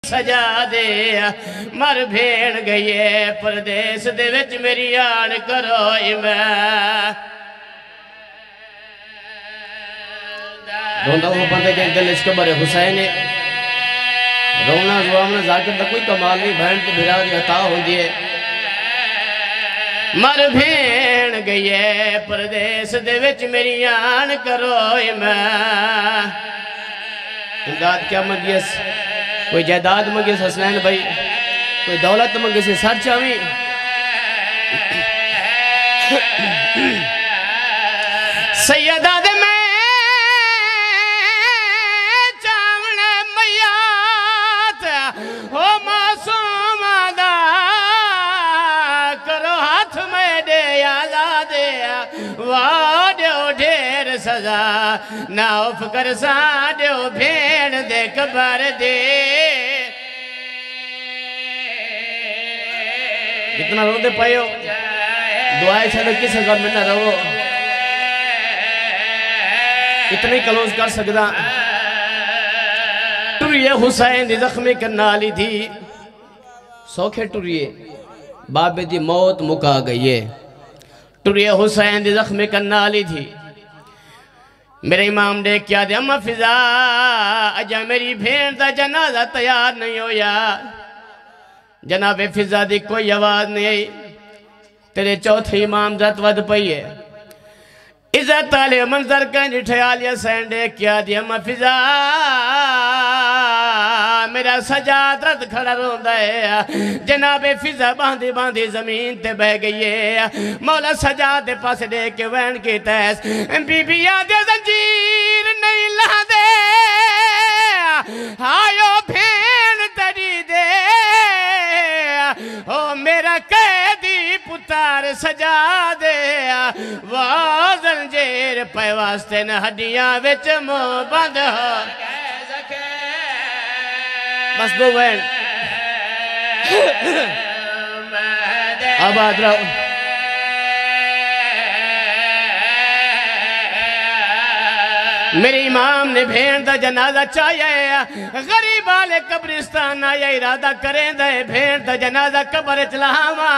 सजा दे मर भेण गई परदेस दे विच मेरी आन करो मैं रोंदा वो बंदे के दिल इश्क भरे हुसैन रोना रुआवना जाकिर दा कोई कमाल नहीं भैन तो बिरा दी अता होंदी है मर भेण गई परदेस दे विच मेरी आन करो मैं इमदाद क्या मंगियस कोई जायदाद मंगियस हसनैन भाई कोई दौलत मंगियस सर चावी सैयदा दे मैं चावने मैयात हो मासूम दा करो हाथ में दे आजादे वाड्यो ढेर सजा ना उफ कर साड्यो भेण दे कबर दे कितना रोते पायो दुआएं छड़ किस गम में न रहो इतने क्लोज कर सकदा टुरिए हुसैन दी जख्मी करनाली थी सौखे टुरिए बाबे दी मौत मुका गई है टुरिए हुसैन दी जख्मी करनाली थी मेरे इमाम ने क्या दे अम्मा फिजा अजा मेरी भेण दा जनाजा तैयार नहीं होया जनाबे फिजा दी कोई आवाज नहीं आई तेरे चौथे इमाम जत वद पई है इज्जत आले मंजर कं ठयालिया सैंडे क्या दिया अम्मा फिजा मेरा सजाद रद खड़ा रोंदा है जनाबे फिजा बांधी बांधी जमीन ते बह गई है मौला सजाद दे पास दे के वैन की तैस बीबिया दे जंजीर नहीं ला दे आयो भेण तड़ी दे ओ मेरा कैदी पुतार सजा दे वाजन जेर पे वास्ते न हड्डियां विच मुंह बंद हो बस दो वैन आबाद रहो मेरे इमाम ने भेण दा जनाजा चाया गरीब वाले कब्रिस्तान आया इरादा करें दे भेण दा जनाजा कब्र चलावा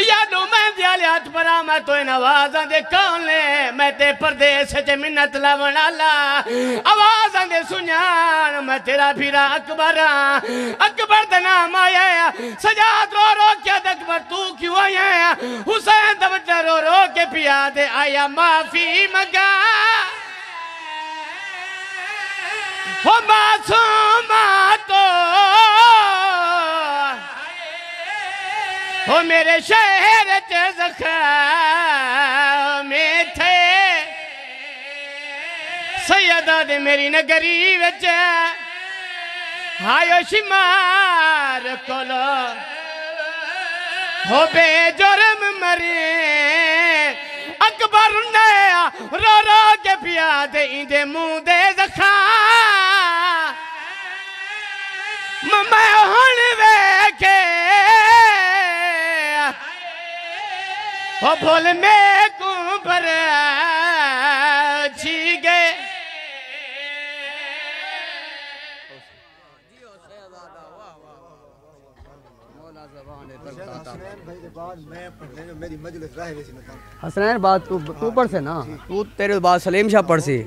यादो मैं दियाले हाथ परा मैं तो इन आवाज़ां दे कौन ले मैं ते परदेस च मिन्नत लावण आला आवाज़ां दे सुनान मैं तेरा फिरा अकबर अकबर दा नाम आया सजाद रो रो क्या अकबर तू क्यों आया हुसैन दा बच्चा रो रो के पिया दे आया माफी मंगा हो मासूमा तो हो मेरे शहर च ज़ख़्म थे सैयदा दे मेरी नगरी विच आयो शिमार कोलो हो बेजुर्म मरे अकबर ने रो रो के पिया दे इंदे मुंह दे ज़ख़्म मैं हुण वेखे ओ भूल में को पर छी गए हसनैन बात तू पढ़ से ना तू तेरे बाद सलीम शाह पढ़ सी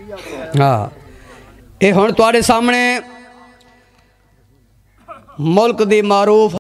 हाँ ये हुण तुहाडे सामने मुल्क दी मारूफ